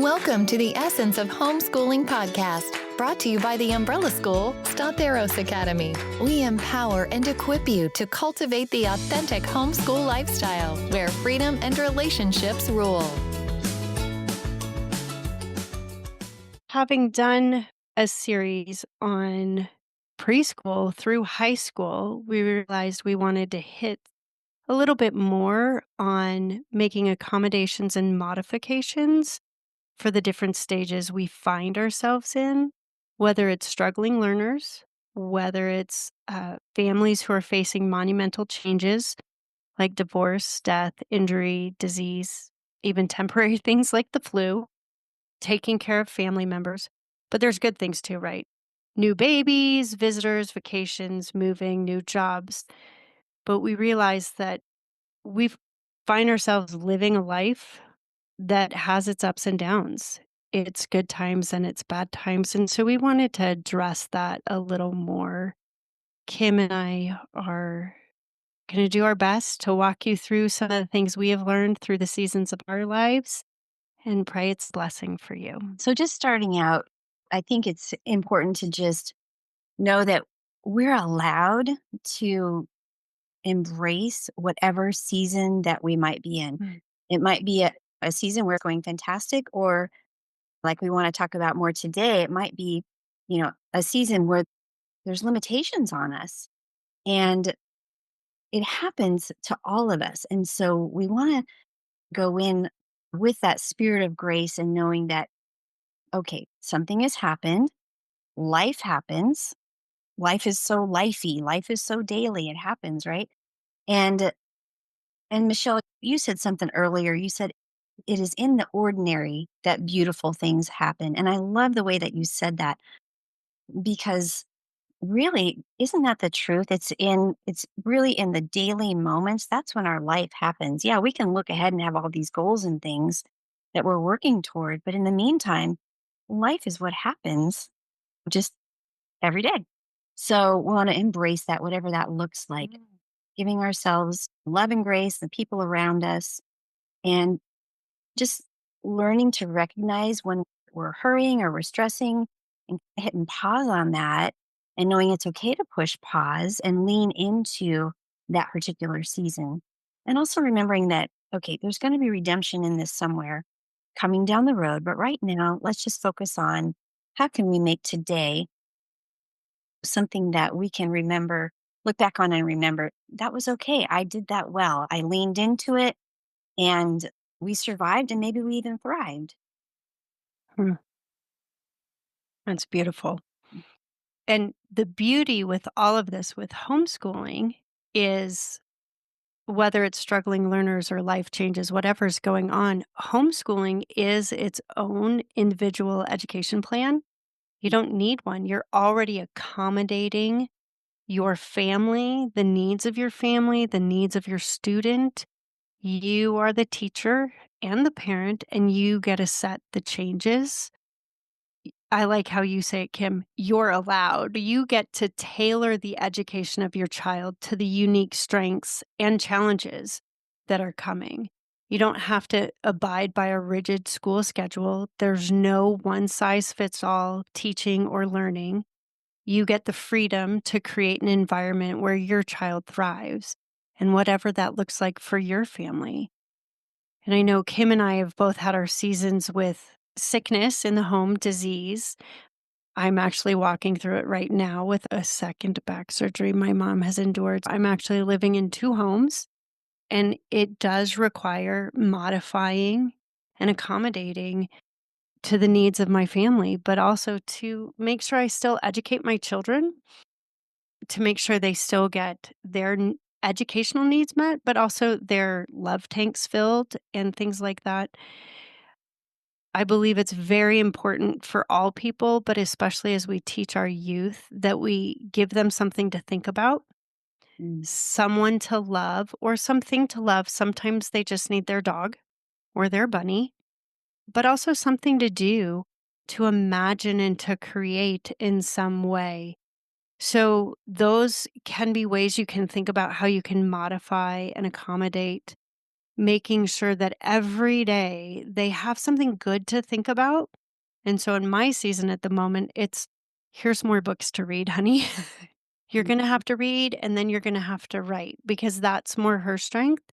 Welcome to the Essence of Homeschooling podcast, brought to you by the umbrella school, Start Academy. We empower and equip you to cultivate the authentic homeschool lifestyle where freedom and relationships rule. Having done a series on preschool through high school, we realized we wanted to hit a little bit more on making accommodations and modifications for the different stages we find ourselves in, whether it's struggling learners, whether it's families who are facing monumental changes like divorce, death, injury, disease, even temporary things like the flu, taking care of family members. But there's good things too, right? New babies, visitors, vacations, moving, new jobs. But we realize that we find ourselves living a life that has its ups and downs. It's good times and it's bad times. And so we wanted to address that a little more. Kim and I are going to do our best to walk you through some of the things we have learned through the seasons of our lives and pray it's a blessing for you. So, just starting out, I think it's important to just know that we're allowed to embrace whatever season that we might be in. Mm. It might be a season where it's going fantastic, or like we want to talk about more today, it might be, a season where there's limitations on us. And it happens to all of us. And so we want to go in with that spirit of grace and knowing that, okay, something has happened. Life happens. Life is so lifey. Life is so daily. It happens, right? And Michelle, you said something earlier. You said it is in the ordinary that beautiful things happen. And I love the way that you said that, because really, isn't that the truth? It's really in the daily moments. That's when our life happens. Yeah, we can look ahead and have all these goals and things that we're working toward, but in the meantime, life is what happens just every day. So we want to embrace that, whatever that looks like, giving ourselves love and grace, the people around us, and just learning to recognize when we're hurrying or we're stressing and hitting pause on that, and knowing it's okay to push pause and lean into that particular season. And also remembering that, okay, there's going to be redemption in this somewhere coming down the road. But right now, let's just focus on how can we make today something that we can remember, look back on and remember that was okay. I did that well. I leaned into it and we survived, and maybe we even thrived. Hmm, that's beautiful. And the beauty with all of this with homeschooling is whether it's struggling learners or life changes, whatever's going on, homeschooling is its own individual education plan. You don't need one. You're already accommodating your family, the needs of your family, the needs of your student. You are the teacher and the parent, and you get to set the changes. I like how you say it, Kim. You're allowed. You get to tailor the education of your child to the unique strengths and challenges that are coming. You don't have to abide by a rigid school schedule. There's no one size fits all teaching or learning. You get the freedom to create an environment where your child thrives and whatever that looks like for your family. And I know Kim and I have both had our seasons with sickness in the home, disease. I'm actually walking through it right now with a second back surgery my mom has endured. I'm actually living in two homes, and it does require modifying and accommodating to the needs of my family, but also to make sure I still educate my children, to make sure they still get their educational needs met, but also their love tanks filled and things like that. I believe it's very important for all people, but especially as we teach our youth, that we give them something to think about, Mm. someone to love, or something to love. Sometimes they just need their dog or their bunny, but also something to do, to imagine and to create in some way. So, those can be ways you can think about how you can modify and accommodate. making sure that every day they have something good to think about. And so in my season at the moment, it's here's more books to read, honey. You're going to have to read and then you're going to have to write because that's more her strength.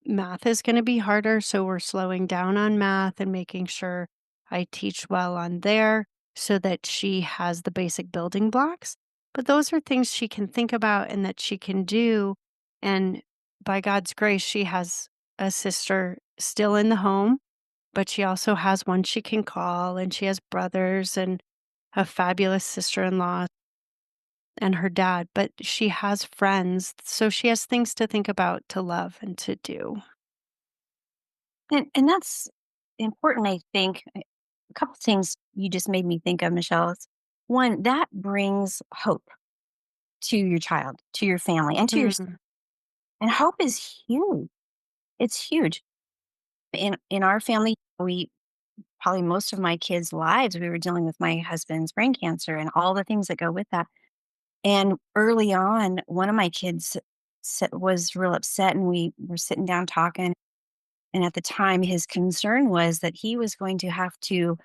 Math is going to be harder. So we're slowing down on math and making sure I teach well on there so that she has the basic building blocks. But those are things she can think about and that she can do. And by God's grace, she has a sister still in the home, but she also has one she can call, and she has brothers and a fabulous sister in law and her dad. But she has friends. So she has things to think about, to love, and to do. And that's important, I think. A couple things you just made me think of, Michelle. Is one, that brings hope to your child, to your family, and to yourself. Mm, And hope is huge. It's huge. In our family, we probably most of my kids' lives, we were dealing with my husband's brain cancer and all the things that go with that. And early on, one of my kids was real upset, and we were sitting down talking. And at the time, his concern was that he was going to have to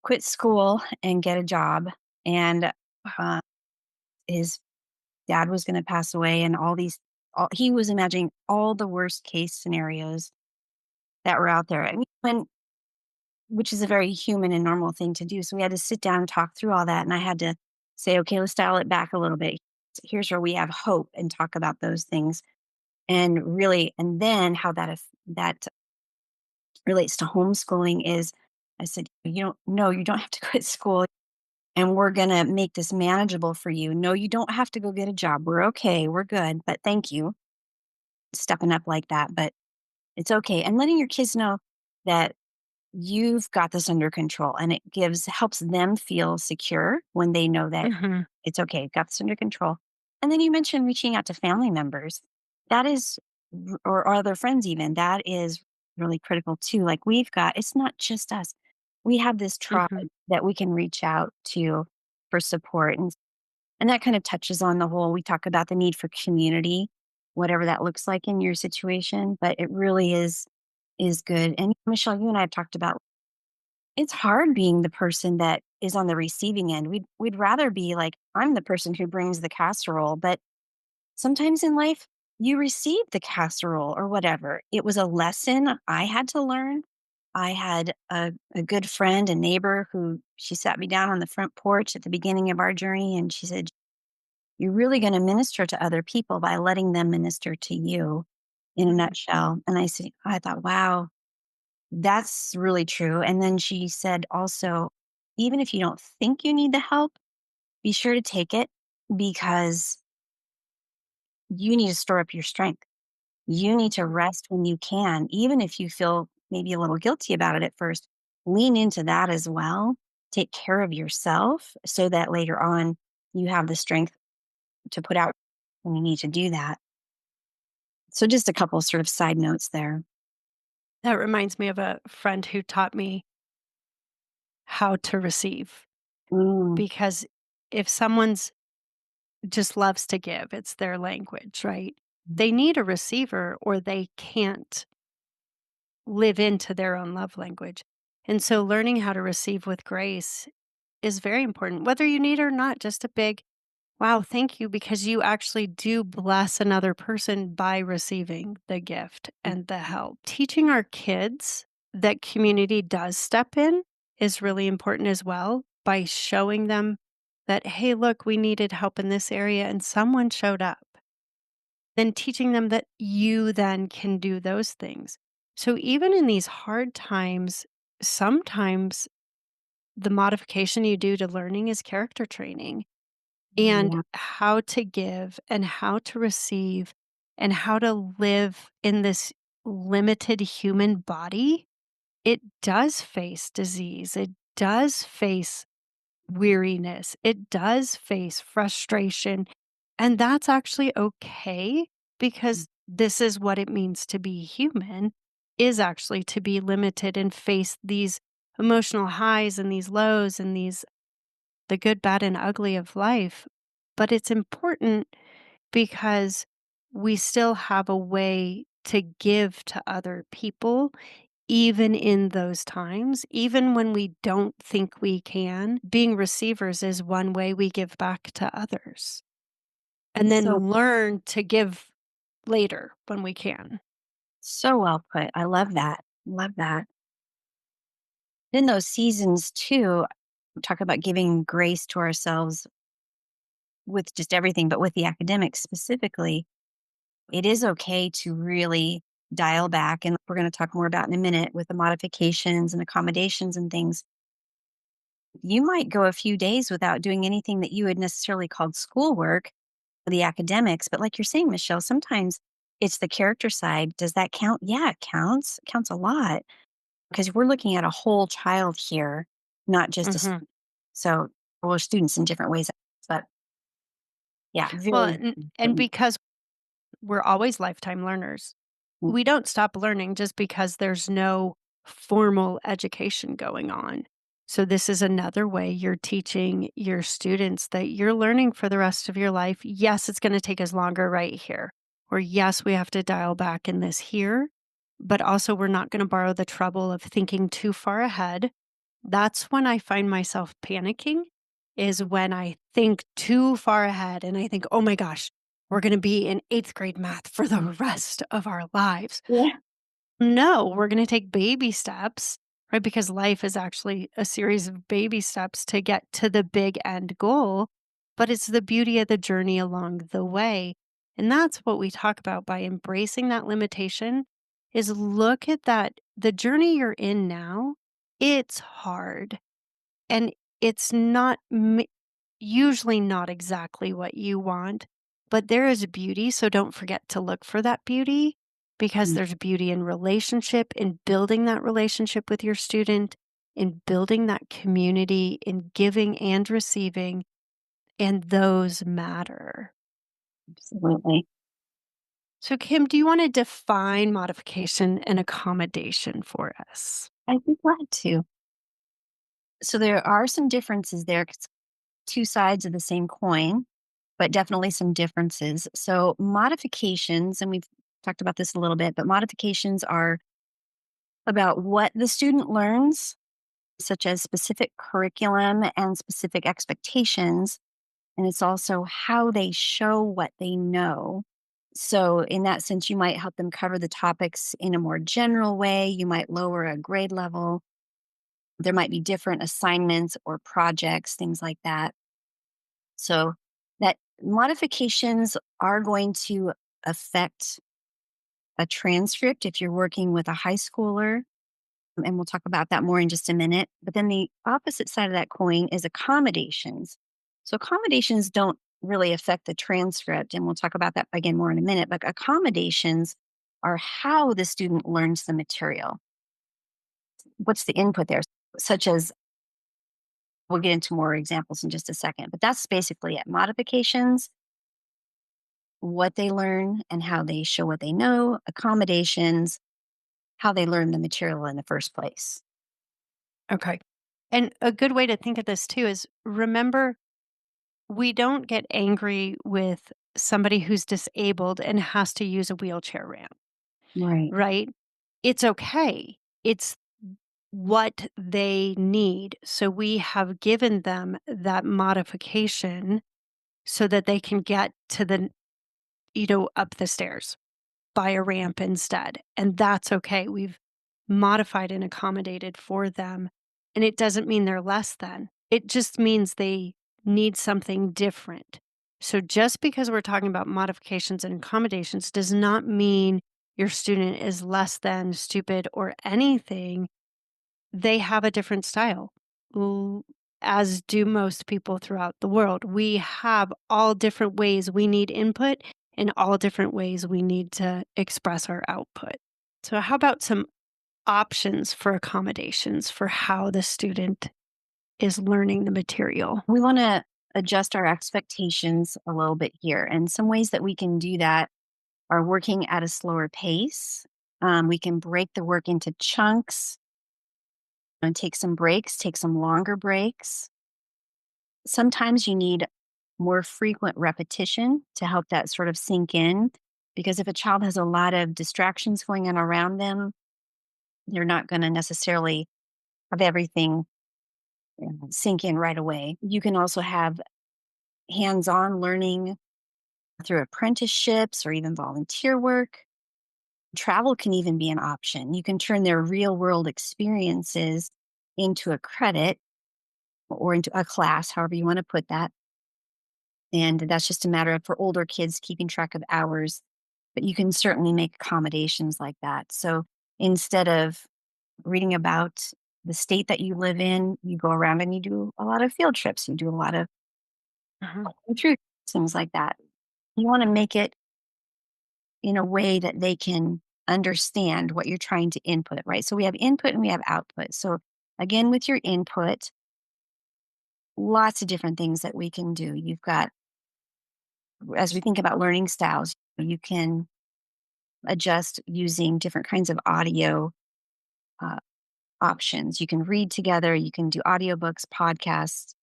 quit school and get a job. And uh, his dad was going to pass away, and he was imagining all the worst case scenarios that were out there. I mean, which is a very human and normal thing to do. So we had to sit down and talk through all that. And I had to say, okay, let's dial it back a little bit. Here's where we have hope, and talk about those things. And really, and then how that relates to homeschooling is I said, you don't, no, you don't have to quit school, and we're going to make this manageable for you. No, you don't have to go get a job. We're okay. We're good. But thank you stepping up like that. But it's okay. And letting your kids know that you've got this under control, and it helps them feel secure when they know that mhm, it's okay, got this under control. And then you mentioned reaching out to family members. That is or other friends even. That is really critical too. Like it's not just us. We have this tribe mhm. that we can reach out to for support. And that kind of touches on the whole we talk about the need for community, whatever that looks like in your situation, but it really is good. And Michelle, you and I have talked about it's hard being the person that is on the receiving end. We'd rather be like, I'm the person who brings the casserole, but sometimes in life you receive the casserole or whatever. It was a lesson I had to learn. I had a good friend, a neighbor who she sat me down on the front porch at the beginning of our journey, and she said, you're really going to minister to other people by letting them minister to you in a nutshell. And I thought, wow, that's really true. And then she said also, even if you don't think you need the help, be sure to take it because you need to store up your strength. You need to rest when you can, even if you feel maybe a little guilty about it at first. Lean into that as well. Take care of yourself so that later on you have the strength to put out when you need to do that. So, just a couple sort of side notes there. That reminds me of a friend who taught me how to receive Mm, because if someone's just loves to give, it's their language, right? They need a receiver or they can't live into their own love language. And so learning how to receive with grace is very important, whether you need it or not. Just a big, wow, thank you, because you actually do bless another person by receiving the gift and the help. Teaching our kids that community does step in is really important as well by showing them that, hey, look, we needed help in this area and someone showed up. Then teaching them that you then can do those things. So even in these hard times, sometimes the modification you do to learning is character training and yeah. how to give and how to receive and how to live in this limited human body. It does face disease. It does face weariness. It does face frustration. And that's actually okay because this is what it means to be human is actually to be limited and face these emotional highs and these lows and these the good, bad, and ugly of life. But it's important because we still have a way to give to other people, even in those times, even when we don't think we can. Being receivers is one way we give back to others, and then So, learn to give later when we can. so well put. I love that. Love that. In those seasons too, talk about giving grace to ourselves with just everything, but with the academics specifically, it is okay to really dial back. And we're going to talk more about in a minute with the modifications and accommodations and things. You might go a few days without doing anything that you had necessarily called schoolwork, the academics. But like you're saying, Michelle, sometimes it's the character side. Does that count? Yeah, it counts. It counts a lot because we're looking at a whole child here, not just a Mhm. so we're students in different ways. But yeah, Well, very and important. because we're always lifetime learners. Mm, We don't stop learning just because there's no formal education going on. So, this is another way you're teaching your students that you're learning for the rest of your life. Yes, it's going to take us longer right here. Or, yes, we have to dial back in this here. But also, we're not going to borrow the trouble of thinking too far ahead. That's when I find myself panicking, is when I think too far ahead and I think, oh my gosh, we're going to be in eighth grade math for the rest of our lives. yeah. No, we're going to take baby steps, right? Because life is actually a series of baby steps to get to the big end goal, but it's the beauty of the journey along the way. And that's what we talk about by embracing that limitation is look at that the journey you're in now, it's hard and it's not usually not exactly what you want, but there is beauty. So don't forget to look for that beauty because Mm, there's beauty in relationship, in building that relationship with your student, in building that community, in giving and receiving. And those matter. absolutely. So, Kim, do you want to define modification and accommodation for us? I'd be glad to. So there are some differences there, 'cause two sides of the same coin, but definitely some differences. So modifications, and we've talked about this a little bit, but modifications are about what the student learns, such as specific curriculum and specific expectations. And it's also how they show what they know. So, in that sense, you might help them cover the topics in a more general way. You might lower a grade level. There might be different assignments or projects, things like that. So, that modifications are going to affect a transcript if you're working with a high schooler. And we'll talk about that more in just a minute. But then the opposite side of that coin is accommodations. So, accommodations don't really affect the transcript. And we'll talk about that again more in a minute. But accommodations are how the student learns the material. What's the input there? Such as we'll get into more examples in just a second, but that's basically it. Modifications, what they learn and how they show what they know. Accommodations, how they learn the material in the first place. Okay. And a good way to think of this too is remember, we don't get angry with somebody who's disabled and has to use a wheelchair ramp, Right. right? It's okay. It's what they need. So we have given them that modification so that they can get to up the stairs by a ramp instead. And that's okay. We've modified and accommodated for them. And it doesn't mean they're less than, it just means they need something different. So just because we're talking about modifications and accommodations does not mean your student is less than, stupid, or anything. They have a different style, as do most people throughout the world. We have all different ways we need input and all different ways we need to express our output. So, how about some options for accommodations for how the student is learning the material? We want to adjust our expectations a little bit here. And some ways that we can do that are working at a slower pace. We can break the work into chunks and take some breaks, take some longer breaks. Sometimes you need more frequent repetition to help that sort of sink in Because if a child has a lot of distractions going on around them, they're not going to necessarily have everything sink in right away. You can also have hands on learning through apprenticeships or even volunteer work. Travel can even be an option. You can turn their real world experiences into a credit or into a class, however you want to put that. And that's just a matter of for older kids keeping track of hours, but you can certainly make accommodations like that. So instead of reading about the state that you live in, you go around and you do a lot of field trips, you do a lot of Uh-huh. through things like that. You want to make it in a way that they can understand what you're trying to input, right? So we have input and we have output. So again, with your input, lots of different things that we can do. You've got, as we think about learning styles, you can adjust using different kinds of audio uh, options. You can read together, you can do audiobooks, podcasts,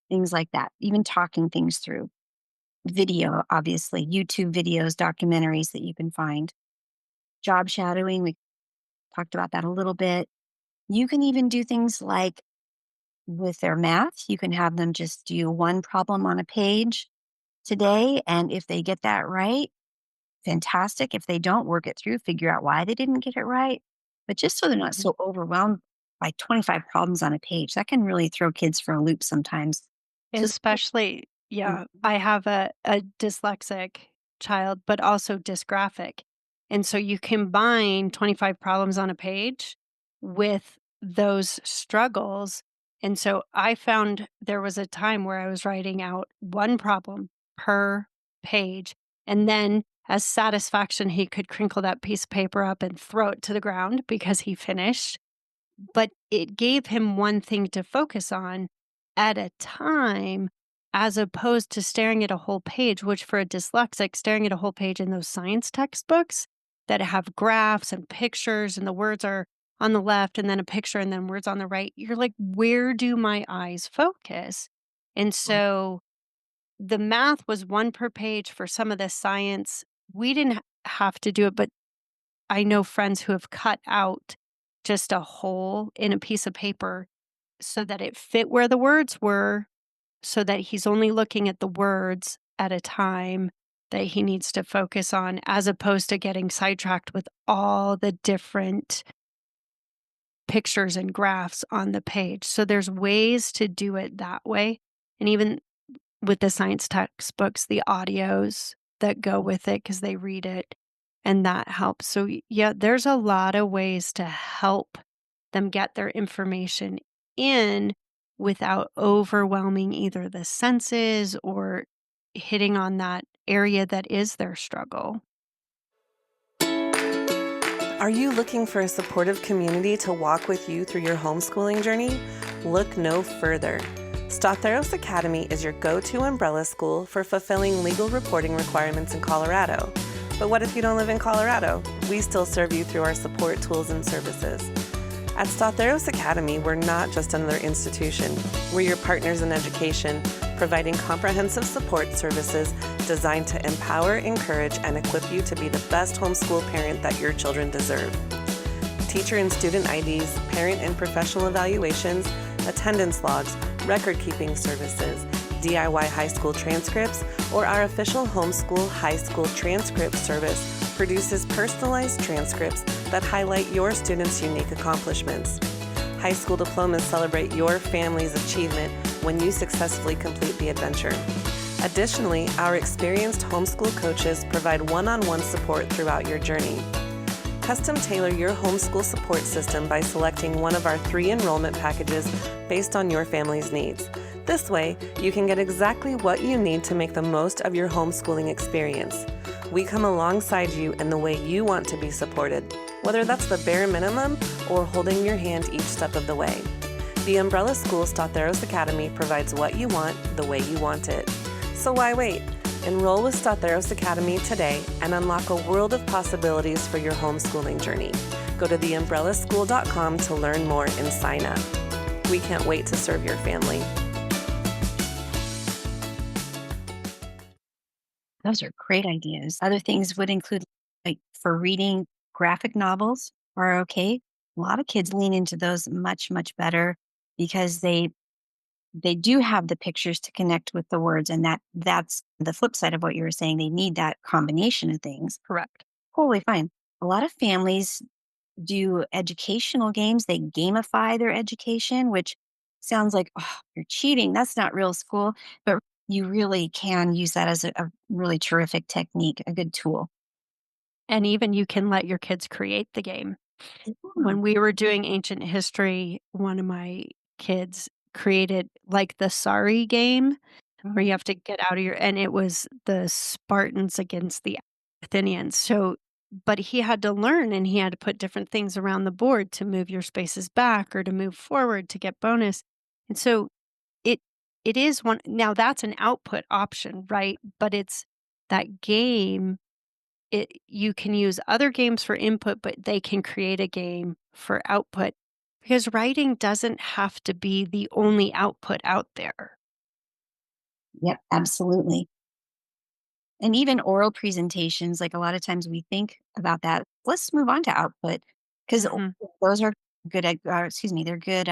things like that, even talking things through. Video, obviously, YouTube videos, documentaries that you can find. Job shadowing, we talked about that a little bit. You can even do things like with their math, you can have them just do one problem on a page today. And if they get that right, fantastic. If they don't, work it through, figure out why they didn't get it right. But just so they're not Mhm. so overwhelmed by 25 problems on a page, that can really throw kids for a loop sometimes. So, Especially, mm, yeah, I have a dyslexic child, but also dysgraphic. And so you combine 25 problems on a page with those struggles. And so I found there was a time where I was writing out one problem per page. And then, as satisfaction, he could crinkle that piece of paper up and throw it to the ground because he finished. But it gave him one thing to focus on at a time, as opposed to staring at a whole page, which for a dyslexic, staring at a whole page in those science textbooks that have graphs and pictures and the words are on the left and then a picture and then words on the right, you're like, where do my eyes focus? And so the math was one per page for some of the science. We didn't have to do it, but I know friends who have cut out just a hole in a piece of paper so that it fit where the words were, so that he's only looking at the words at a time that he needs to focus on, as opposed to getting sidetracked with all the different pictures and graphs on the page. So there's ways to do it that way. And even with the science textbooks, the audios that go with it because they read it and that helps. So, yeah, there's a lot of ways to help them get their information in without overwhelming either the senses or hitting on that area that is their struggle. Are you looking for a supportive community to walk with you through your homeschooling journey? Look no further. Start Academy is your go-to umbrella school for fulfilling legal reporting requirements in Colorado. But what if you don't live in Colorado? We still serve you through our support tools and services. At Start Academy, we're not just another institution. We're your partners in education, providing comprehensive support services designed to empower, encourage, and equip you to be the best homeschool parent that your children deserve. Teacher and student IDs, parent and professional evaluations, attendance logs, record-keeping services, DIY high school transcripts, or our official homeschool high school transcript service produces personalized transcripts that highlight your students' unique accomplishments. High school diplomas celebrate your family's achievement when you successfully complete the adventure. Additionally, our experienced homeschool coaches provide one-on-one support throughout your journey. Custom tailor your homeschool support system by selecting one of our 3 enrollment packages based on your family's needs. This way, you can get exactly what you need to make the most of your homeschooling experience. We come alongside you in the way you want to be supported, whether that's the bare minimum or holding your hand each step of the way. The Umbrella School Start Academy provides what you want, the way you want it. So why wait? Enroll with Start Academy today and unlock a world of possibilities for your homeschooling journey. Go to theumbrellaschool.com to learn more and sign up. We can't wait to serve your family. Those are great ideas. Other things would include, like, for reading, graphic novels are okay. A lot of kids lean into those much, much better because they do have the pictures to connect with the words, and that's the flip side of what you were saying. They need that combination of things. Correct. Totally fine. A lot of families do educational games. They gamify their education, which sounds like, oh, you're cheating. That's not real school. But you really can use that as a really terrific technique, a good tool. And even you can let your kids create the game. Yeah. When we were doing ancient history, one of my kids created like the Sorry game where you Mhm. have to get out of your, and it was the Spartans against the Athenians. So, but he had to learn and he had to put different things around the board to move your spaces back or to move forward to get bonus. And so it it is one, now that's an output option, right? But it's that game, you can use other games for input, but they can create a game for output because writing doesn't have to be the only output out there. Yep, absolutely. And even oral presentations, like a lot of times we think about that. Let's move on to output because Mhm. those are good, excuse me, they're good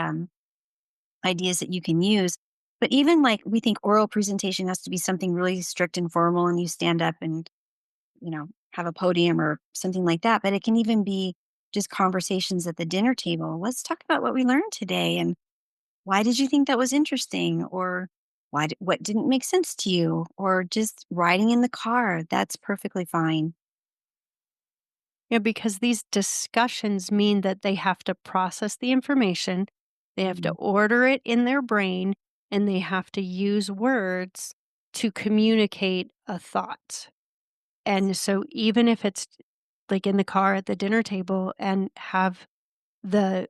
ideas that you can use. But even like we think oral presentation has to be something really strict and formal and you stand up and, have a podium or something like that. But it can even be just conversations at the dinner table. Let's talk about what we learned today and why did you think that was interesting? Or what didn't make sense to you? Or just riding in the car. That's perfectly fine. Yeah, because these discussions mean that they have to process the information, they have to Mhm. order it in their brain, and they have to use words to communicate a thought. And so even if it's like in the car at the dinner table and have the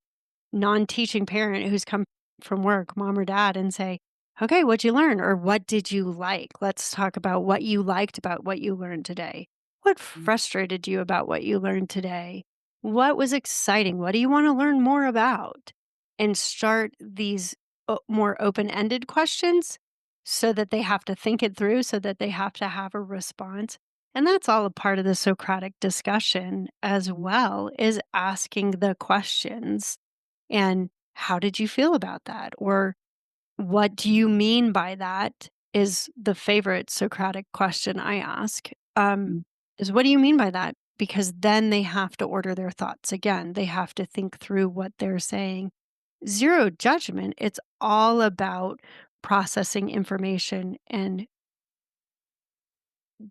non-teaching parent who's come from work, mom or dad, and say, "Okay, what'd you learn?" Or "What did you like? Let's talk about what you liked about what you learned today. What frustrated you about what you learned today? What was exciting? What do you want to learn more about?" And start these more open-ended questions so that they have to think it through, so that they have to have a response. And that's all a part of the Socratic discussion as well, is asking the questions and how did you feel about that? Or what do you mean by that? Is the favorite Socratic question I ask. Mm. Is what do you mean by that? Because then they have to order their thoughts again. They have to think through what they're saying. Zero judgment. It's all about processing information and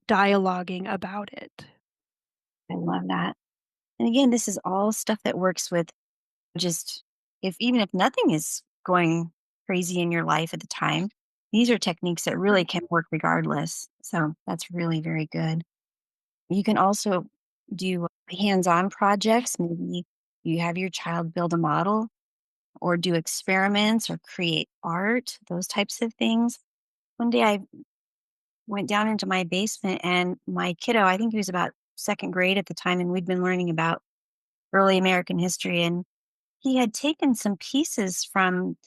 dialoguing about it. I love that. And again, this is all stuff that works with just if even if nothing is going crazy in your life at the time, these are techniques that really can work regardless. So that's really very good. You can also do hands-on projects. Maybe you have your child build a model or do experiments or create art, those types of things. One day I went down into my basement and my kiddo, I think he was about second grade at the time, and we'd been learning about early American history. And he had taken some pieces from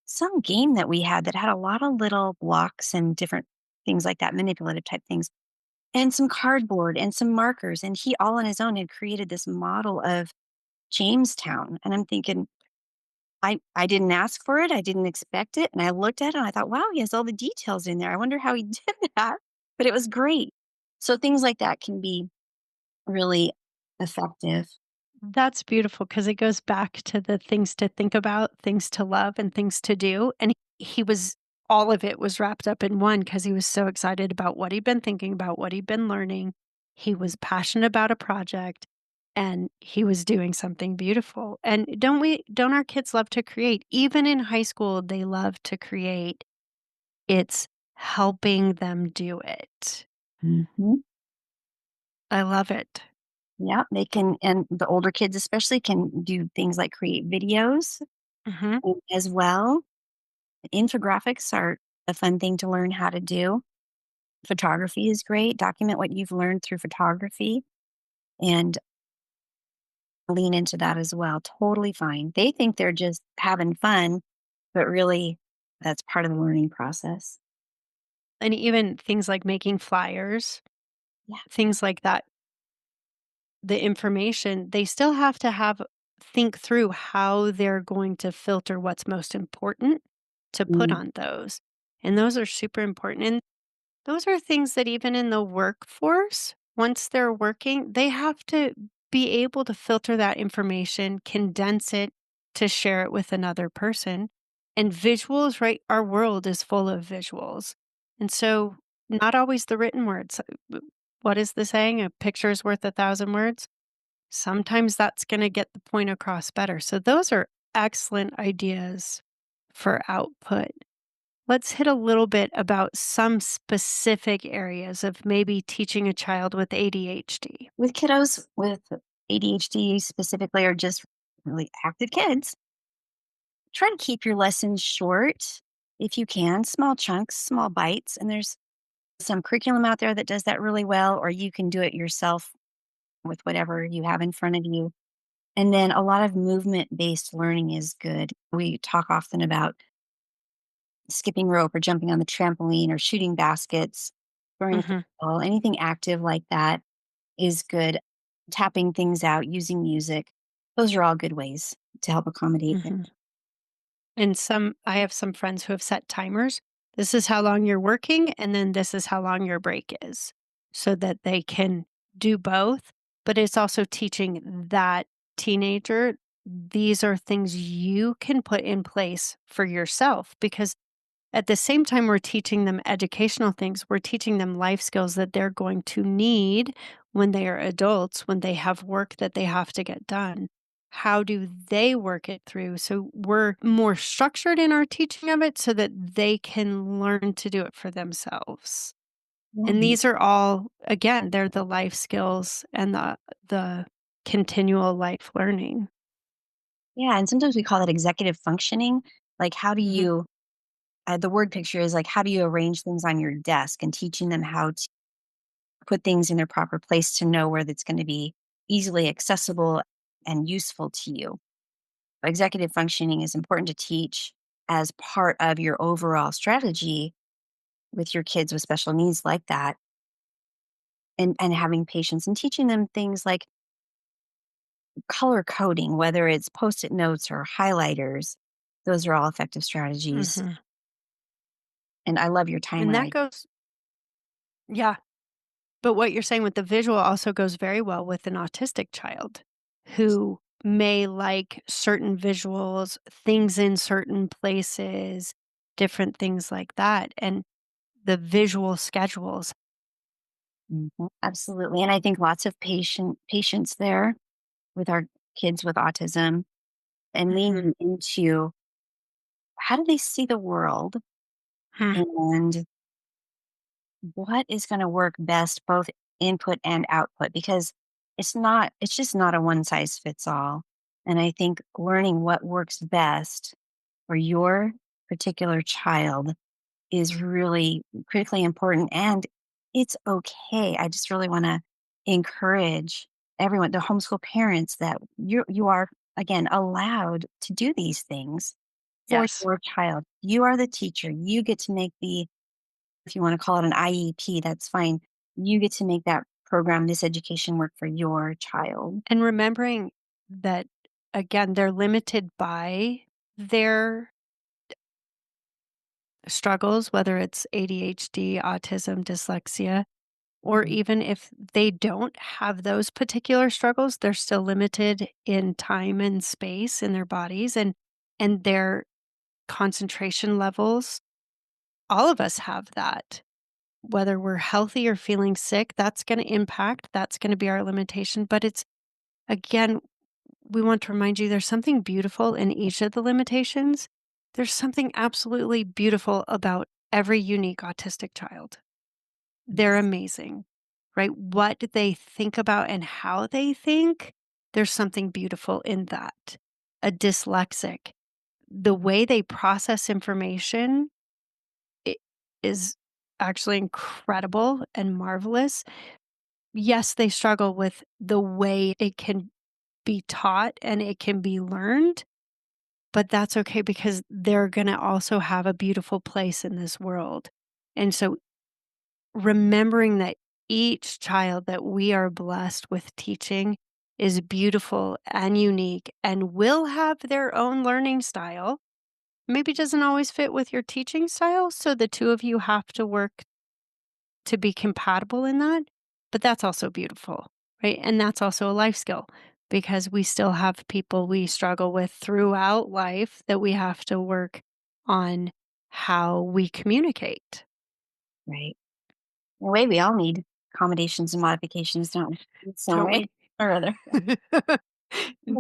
some game that we had that had a lot of little blocks and different things like that, manipulative type things, and some cardboard and some markers. And he all on his own had created this model of Jamestown. And I'm thinking, I didn't ask for it. I didn't expect it. And I looked at it and I thought, wow, he has all the details in there. I wonder how he did that. But it was great. So things like that can be really effective. That's beautiful because it goes back to the things to think about, things to love, and things to do. And he was, all of it was wrapped up in one because he was so excited about what he'd been thinking about, what he'd been learning. He was passionate about a project and he was doing something beautiful. And don't our kids love to create? Even in high school, they love to create. It's helping them do it. Mhm. I love it. Yeah, they can, and the older kids especially can do things like create videos Hmm. as well. Infographics are a fun thing to learn how to do. Photography is great. Document what you've learned through photography and lean into that as well. Totally fine. They think they're just having fun, but really that's part of the learning process. And even things like making flyers, Yeah. things like that, the information, they still have to think through how they're going to filter what's most important to put Mm, on those. And those are super important. And those are things that even in the workforce, once they're working, they have to be able to filter that information, condense it to share it with another person. And visuals, right? Our world is full of visuals. And so, not always the written words. What is the saying? A picture is worth 1,000 words. Sometimes that's going to get the point across better. So, those are excellent ideas for output. Let's hit a little bit about some specific areas of maybe teaching a child with ADHD. with kiddos with ADHD specifically, or just really active kids, try to keep your lessons short if you can, small chunks, small bites. And there's some curriculum out there that does that really well, or you can do it yourself with whatever you have in front of you. And then a lot of movement based learning is good. We talk often about skipping rope or jumping on the trampoline or shooting baskets, throwing a Hmm. football, anything active like that is good. Tapping things out, using music. Those are all good ways to help accommodate them. Hmm. And I have some friends who have set timers. This is how long you're working, and then this is how long your break is, so that they can do both. But it's also teaching that teenager these are things you can put in place for yourself, because at the same time, we're teaching them educational things. We're teaching them life skills that they're going to need when they are adults, when they have work that they have to get done. How do they work it through? So we're more structured in our teaching of it so that they can learn to do it for themselves. And Yeah. these are all, again, they're the life skills and the continual life learning. Yeah. And sometimes we call that executive functioning. Like, how do Mhm. you, the word picture is like, how do you arrange things on your desk, and teaching them how to put things in their proper place to know where that's going to be easily accessible and useful to you. Executive functioning is important to teach as part of your overall strategy with your kids with special needs like that, and having patience and teaching them things like color coding, whether it's post-it notes or highlighters. Those are all effective strategies. Mhm. And I love your And timer that idea. goes, yeah. But what you're saying with the visual also goes very well with an autistic child who may like certain visuals, things in certain places, different things like that. And the visual schedules. Mhm. Absolutely. And I think lots of patience there with our kids with autism, and Mhm. leaning into how do they see the world, Hmm. and what is going to work best, both input and output, because it's just not a one size fits all. And I think learning what works best for your particular child is really critically important, and it's okay. I just really want to encourage everyone, the homeschool parents, that you are, again, allowed to do these things for Yes. your child. You are the teacher. You get to make the, if you want to call it an IEP, that's fine. You get to make that program, this education work for your child. And remembering that, again, they're limited by their struggles, whether it's ADHD, autism, dyslexia. Or Mhm. even if they don't have those particular struggles, they're still limited in time and space in their bodies, and their concentration levels. All of us have that. Whether we're healthy or feeling sick, that's going to impact, that's going to be our limitation. But it's, again, we want to remind you there's something beautiful in each of the limitations. There's something absolutely beautiful about every unique autistic child. They're Yes. amazing, right? What they think about and how they think, there's something beautiful in that. A dyslexic, the way they process information I is actually incredible and marvelous. Yes, they struggle with the way it can be taught and it can be learned, but that's okay because they're gonna also have a beautiful place in this world. And so remembering that each child that we are blessed with teaching is beautiful and unique and will have their own learning style. Maybe doesn't always fit with your teaching style, so the two of you have to work to be compatible in that, but that's also beautiful, right? And that's also a life skill because we still have people we struggle with throughout life that we have to work on how we communicate. Right. In a way, we all need accommodations and modifications, don't we? In some Don't way we? or other.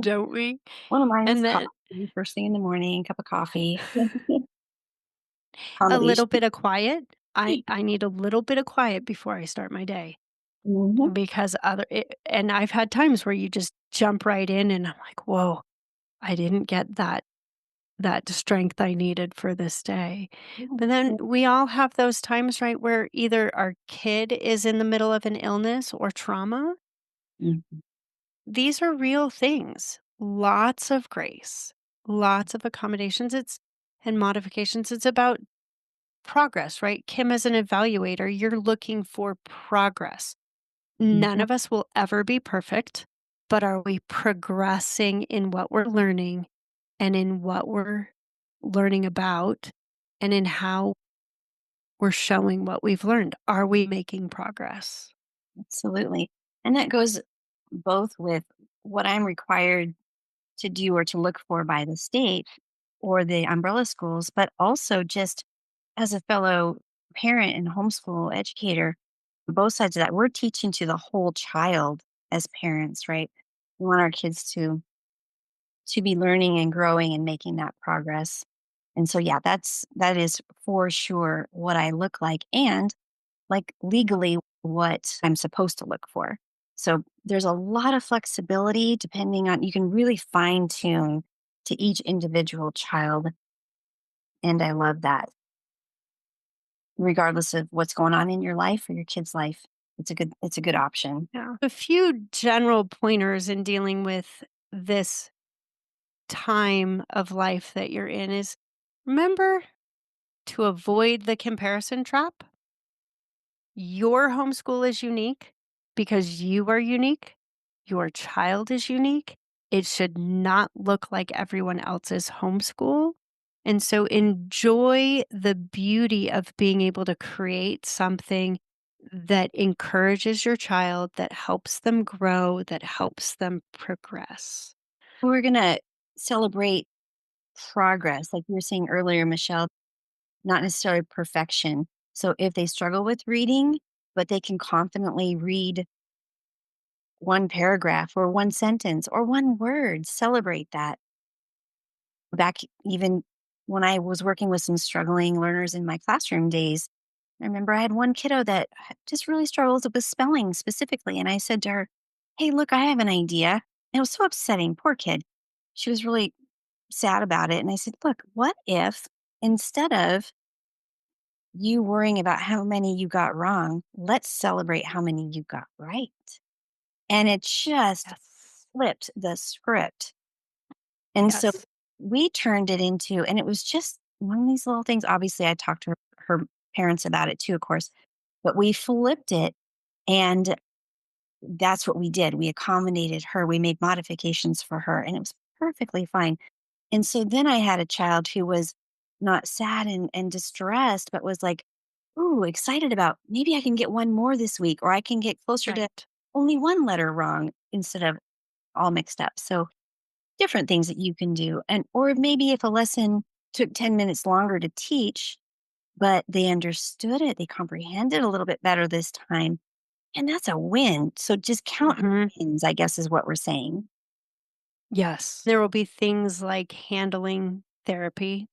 Don't we? One of mine is And then coffee, first thing in the morning, cup of coffee. a little Accommodation. bit of quiet. I need a little bit of quiet before I start my day Mhm. because and I've had times where you just jump right in and I'm like, "Whoa, I didn't get that strength I needed for this day." But then Yeah. we all have those times, right, where either our kid is in the middle of an illness or trauma. Mhm. These are real things. Lots of grace, lots of accommodations. And modifications. It's about progress, right? Kim, as an evaluator, you're looking for progress. None Mhm. of us will ever be perfect, but are we progressing in what we're learning and in what we're learning about and in how we're showing what we've learned? Are we making progress? Absolutely. And that goes both with what I'm required to do or to look for by the state or the umbrella schools, but also just as a fellow parent and homeschool educator, both sides of that, we're teaching to the whole child as parents, right? We want our kids to be learning and growing and making that progress. And so yeah, that is for sure what I look like, and like legally what I'm supposed to look for. So there's a lot of flexibility depending on, you can really fine tune to each individual child. And I love that, regardless of what's going on in your life or your kid's life. It's a good option. Yeah. A few general pointers in dealing with this time of life that you're in is remember to avoid the comparison trap. Your homeschool is unique because you are unique. Your child is unique. It should not look like everyone else's homeschool. And so enjoy the beauty of being able to create something that encourages your child, that helps them grow, that helps them progress. We're going to celebrate progress, like you were saying earlier, Michelle, not necessarily perfection. So if they struggle with reading, but they can confidently read one paragraph or one sentence or one word, celebrate that. Back even when I was working with some struggling learners in my classroom days, I remember I had one kiddo that just really struggles with spelling specifically. And I said to her, "Hey, look, I have an idea." And it was so upsetting. Poor kid. She was really sad about it. And I said, "Look, what if instead of you worrying about how many you got wrong, let's celebrate how many you got right?" And it just Yes. flipped the script. And so Yes. we turned it into, and it was just one of these little things. Obviously, I talked to her parents about it too, of course, but we flipped it. And that's what we did. We accommodated her. We made modifications for her, and it was perfectly fine. And so then I had a child who was not sad and distressed, but was like, ooh, excited about maybe I can get one more this week, or I can get closer to Right. only one letter wrong instead of all mixed up. So different things that you can do. And or maybe if a lesson took 10 minutes longer to teach, but they understood it, they comprehended a little bit better this time. And that's a win. So just count Mhm. your wins, I guess is what we're saying. Yes. There will be things like handling therapy,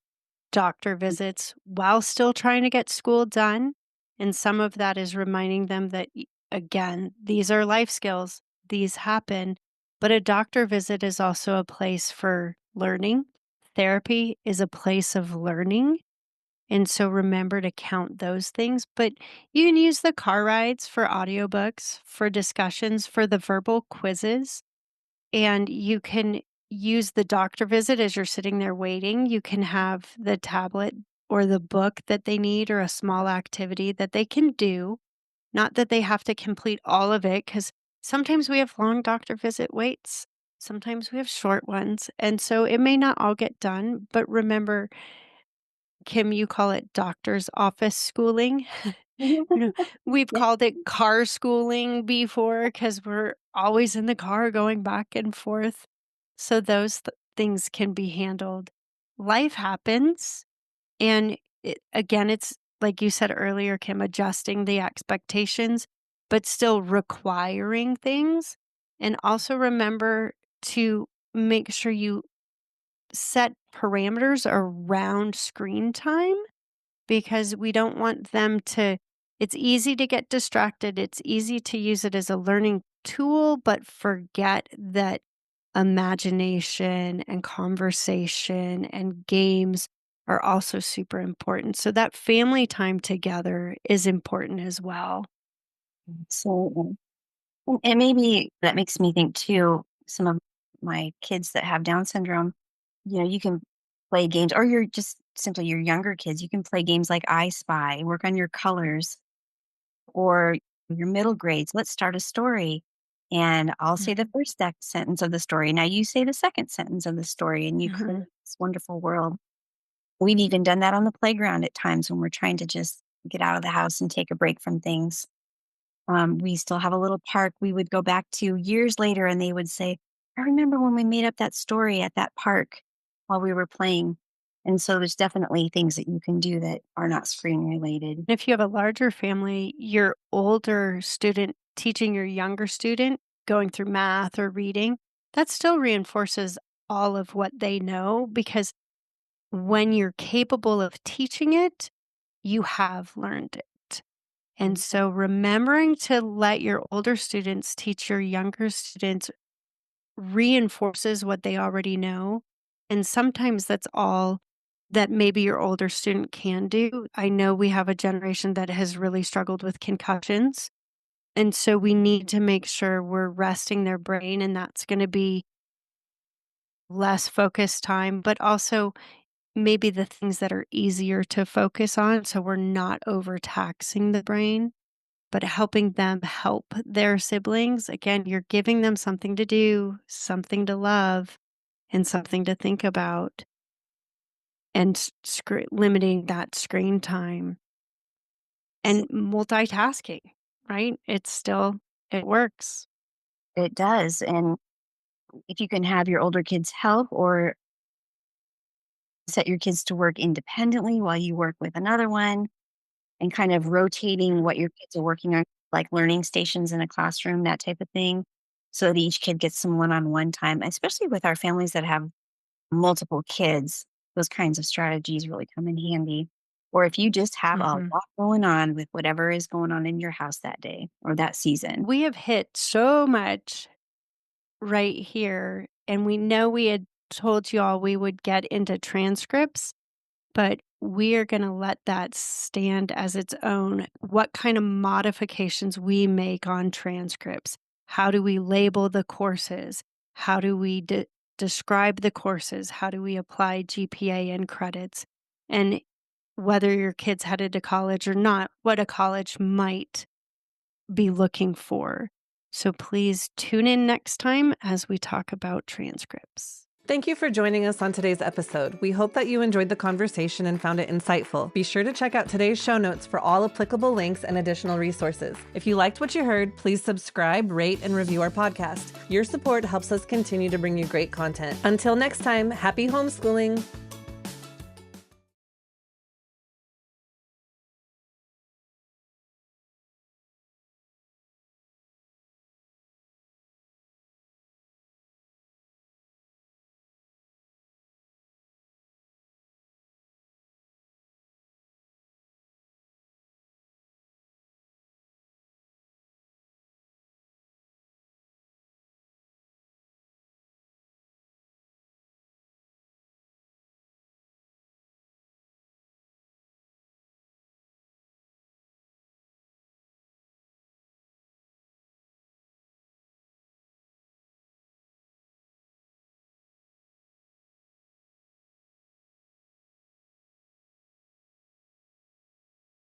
doctor visits while still trying to get school done. And some of that is reminding them that, again, these are life skills, these happen. But a doctor visit is also a place for learning. Therapy is a place of learning. And so remember to count those things. But you can use the car rides for audiobooks, for discussions, for the verbal quizzes. And you can use the doctor visit as you're sitting there waiting. You can have the tablet or the book that they need or a small activity that they can do Not that they have to complete all of it, because sometimes we have long doctor visit waits. Sometimes we have short ones. And so it may not all get done, but remember, Kim, you call it doctor's office schooling. We've called it car schooling before because we're always in the car going back and forth. So those things can be handled. Life happens. And again, it's like you said earlier, Kim, adjusting the expectations, but still requiring things. And also remember to make sure you set parameters around screen time, because we don't want them to, it's easy to get distracted. It's easy to use it as a learning tool, but forget that imagination and conversation and games are also super important. So that family time together is important as well. Absolutely. And maybe that makes me think too, some of my kids that have Down syndrome, you can play games, or you're just simply your younger kids, you can play games like I Spy, work on your colors, or your middle grades, let's start a story. And I'll say the first sentence of the story. Now you say the second sentence of the story, and you create this wonderful world. We've even done that on the playground at times when we're trying to just get out of the house and take a break from things. We still have a little park we would go back to years later, and they would say, I remember when we made up that story at that park while we were playing. And so there's definitely things that you can do that are not screen related. If you have a larger family, your older student teaching your younger student going through math or reading, that still reinforces all of what they know, because when you're capable of teaching it, you have learned it. And so remembering to let your older students teach your younger students reinforces what they already know. And sometimes that's all that maybe your older student can do. I know we have a generation that has really struggled with concussions. And so we need to make sure we're resting their brain, and that's going to be less focused time, but also maybe the things that are easier to focus on. So we're not overtaxing the brain, but helping them help their siblings. Again, you're giving them something to do, something to love, and something to think about, and limiting that screen time and multitasking, right? It works. It does. And if you can have your older kids help, or set your kids to work independently while you work with another one, and kind of rotating what your kids are working on, like learning stations in a classroom, that type of thing, so that each kid gets some one-on-one time, especially with our families that have multiple kids. Those kinds of strategies really come in handy. Or if you just have a lot going on with whatever is going on in your house that day or that season. We have hit so much right here, and we know we had told you all we would get into transcripts, but we are going to let that stand as its own. What kind of modifications we make on transcripts? How do we label the courses? How do we describe the courses? How do we apply GPA and credits? And whether your kid's headed to college or not, what a college might be looking for. So please tune in next time as we talk about transcripts. Thank you for joining us on today's episode. We hope that you enjoyed the conversation and found it insightful. Be sure to check out today's show notes for all applicable links and additional resources. If you liked what you heard, please subscribe, rate, and review our podcast. Your support helps us continue to bring you great content. Until next time, happy homeschooling.